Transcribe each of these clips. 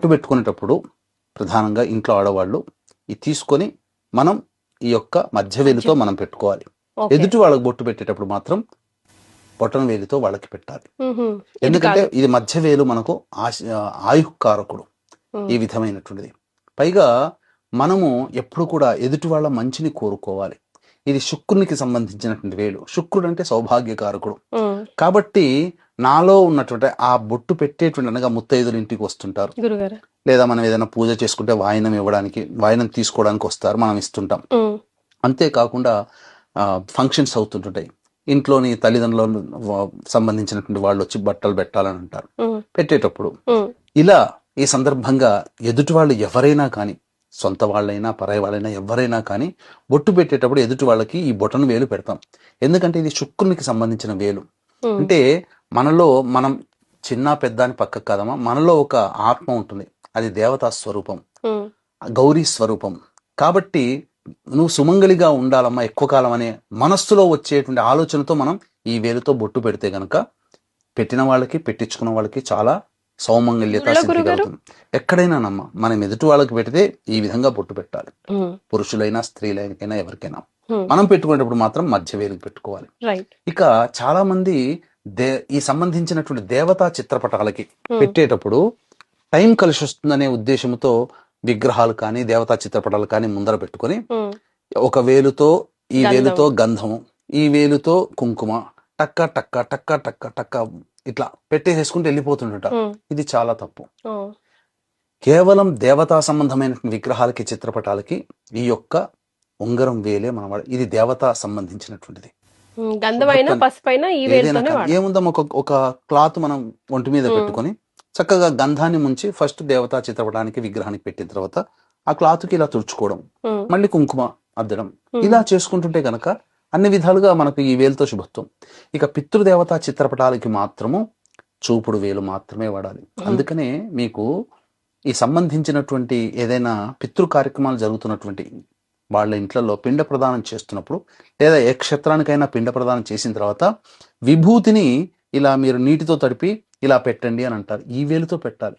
బొట్టు పెట్టుకునేటప్పుడు ప్రధానంగా ఇంట్లో ఆడవాళ్ళు ఇది తీసుకొని మనం ఈ యొక్క మధ్య వేలుతో మనం పెట్టుకోవాలి. ఎదుటి వాళ్ళకి బొట్టు పెట్టేటప్పుడు మాత్రం బొటన వేలితో వాళ్ళకి పెట్టాలి. ఎందుకంటే ఇది మధ్య వేలు మనకు ఆయుకారకుడు ఈ విధమైనటువంటిది. పైగా మనము ఎప్పుడు కూడా ఎదుటి వాళ్ళ మంచిని కోరుకోవాలి. ఇది శుక్రునికి సంబంధించినటువంటి వేలు. శుక్రుడు అంటే సౌభాగ్యకారకుడు. కాబట్టి నాలో ఉన్నటువంటి ఆ బొట్టు పెట్టేటువంటి అనగా ముత్తైదులు ఇంటికి వస్తుంటారు, లేదా మనం ఏదైనా పూజ చేసుకుంటే వాయనం తీసుకోవడానికి వస్తారు, మనం ఇస్తుంటాం. అంతేకాకుండా ఫంక్షన్స్ అవుతుంటాయి, ఇంట్లోని తల్లిదండ్రులు సంబంధించినటువంటి వాళ్ళు వచ్చి బట్టలు పెట్టాలని అంటారు. పెట్టేటప్పుడు ఇలా ఈ సందర్భంగా ఎదుటి వాళ్ళు ఎవరైనా కానీ, సొంత వాళ్ళైనా పరాయి వాళ్ళైనా ఎవరైనా కానీ బొట్టు పెట్టేటప్పుడు ఎదుటి వాళ్ళకి ఈ బొటన వేలు పెడతాం. ఎందుకంటే ఇది శుక్రునికి సంబంధించిన వేలు. అంటే మనలో మనం చిన్న పెద్ద అని పక్కకు కాదమ్మా, మనలో ఒక ఆత్మ ఉంటుంది, అది దేవతా స్వరూపం, గౌరీ స్వరూపం. కాబట్టి నువ్వు సుమంగళిగా ఉండాలమ్మా ఎక్కువ కాలం అనే మనస్సులో వచ్చేటువంటి ఆలోచనతో మనం ఈ వేలుతో బొట్టు పెడితే గనక పెట్టిన వాళ్ళకి పెట్టించుకున్న వాళ్ళకి చాలా సౌమంగళ్యత సిద్ధి కలుగుతుంది. ఎక్కడైనా నమ్మ మనం ఎదుటి వాళ్ళకి పెడితే ఈ విధంగా బొట్టు పెట్టాలి. పురుషులైనా స్త్రీలైనా ఎవరికైనా మనం పెట్టుకునేటప్పుడు మాత్రం మధ్య వేలుకి పెట్టుకోవాలి. ఇక చాలా మంది ఈ సంబంధించినటువంటి దేవతా చిత్రపటాలకి పెట్టేటప్పుడు టైం కలిసి వస్తుందనే ఉద్దేశంతో విగ్రహాలు కానీ దేవతా చిత్రపటాలు కానీ ముందర పెట్టుకొని ఒక వేలుతో ఈ వేలుతో గంధము, ఈ వేలుతో కుంకుమ, టక్క టక్క టక్క టక్క టక్క ఇట్లా పెట్టేసేసుకుంటూ వెళ్ళిపోతుంటారు. ఇది చాలా తప్పు. కేవలం దేవతా సంబంధమైన విగ్రహాలకి చిత్రపటాలకి ఈ యొక్క ఉంగరం వేలే మన ఇది దేవతా సంబంధించినటువంటిది. ఏముందాం, ఒక క్లాత్ మనం ఒంటి మీద పెట్టుకొని చక్కగా గంధాన్ని ముంచి ఫస్ట్ దేవతా చిత్రపటానికి విగ్రహానికి పెట్టిన తర్వాత ఆ క్లాత్కి ఇలా తుడుచుకోవడం, మళ్ళీ కుంకుమ అద్దడం, ఇలా చేసుకుంటుంటే గనక అన్ని విధాలుగా మనకు ఈ వేలుతో శుభత్వం. ఇక పితృదేవతా చిత్రపటాలకి మాత్రము చూపుడు వేలు మాత్రమే వాడాలి. అందుకనే మీకు ఈ సంబంధించినటువంటి ఏదైనా పితృ కార్యక్రమాలు జరుగుతున్నటువంటి వాళ్ళ ఇంట్లో పిండ ప్రదానం చేస్తున్నప్పుడు లేదా ఏ క్షేత్రానికైనా పిండ ప్రదానం చేసిన తర్వాత విభూతిని ఇలా మీరు నీటితో తడిపి ఇలా పెట్టండి అని అంటారు. ఈ వేలుతో పెట్టాలి.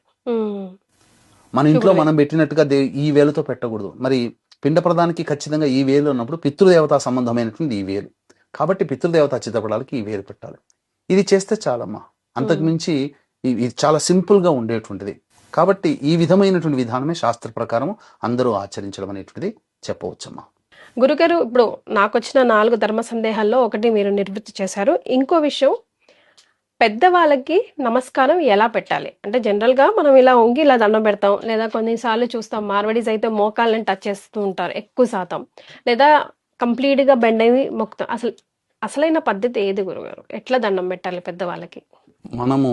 మన ఇంట్లో మనం పెట్టినట్టుగా ఈ వేలుతో పెట్టకూడదు. మరి పిండ ప్రదానికి ఖచ్చితంగా ఈ వేలు ఉన్నప్పుడు పితృదేవతా సంబంధమైనటువంటి ఈ వేలు. కాబట్టి పితృదేవతా చిత్రపటాలకి ఈ వేలు పెట్టాలి. ఇది చేస్తే చాలమ్మా. అంతకుమించి ఇది చాలా సింపుల్ గా ఉండేటువంటిది. కాబట్టి ఈ విధమైనటువంటి విధానమే శాస్త్ర ప్రకారం అందరూ ఆచరించడం అనేటువంటిది చెప్పవచ్చమ్మా. గురుగారు, ఇప్పుడు నాకు వచ్చిన 4 ధర్మ సందేహాల్లో ఒకటి మీరు నివృత్తి చేశారు. ఇంకో విషయం, పెద్దవాళ్ళకి నమస్కారం ఎలా పెట్టాలి అంటే జనరల్ గా మనం ఇలా వంగి ఇలా దండం పెడతాం, లేదా కొన్నిసార్లు చూస్తాం మార్వడీస్ అయితే మోకాళ్ళని టచ్ చేస్తూ ఉంటారు ఎక్కువ శాతం, లేదా కంప్లీట్ గా బెండ్ అయి మొక్కుతాం. అసలైన పద్ధతి ఏది గురుగారు? ఎట్లా దండం పెట్టాలి పెద్దవాళ్ళకి? మనము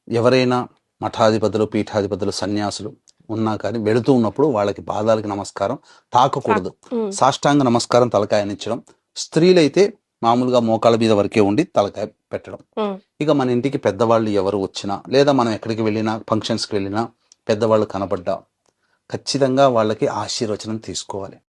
ఎవరైనా మఠాధిపతులు, పీఠాధిపతులు, సన్యాసులు ఉన్నా కానీ వెళుతూ ఉన్నప్పుడు వాళ్ళకి పాదాలకి నమస్కారం తాకకూడదు. సాష్టాంగ నమస్కారం తలకాయనిచ్చడం. స్త్రీలైతే మామూలుగా మోకాళ్ళ మీద వరకే ఉండి తలకాయ పెట్టడం. ఇక మన ఇంటికి పెద్దవాళ్ళు ఎవరు వచ్చినా లేదా మనం ఎక్కడికి వెళ్ళినా ఫంక్షన్స్కి వెళ్ళినా పెద్దవాళ్ళు కనబడ్డా ఖచ్చితంగా వాళ్ళకి ఆశీర్వచనం తీసుకోవాలి.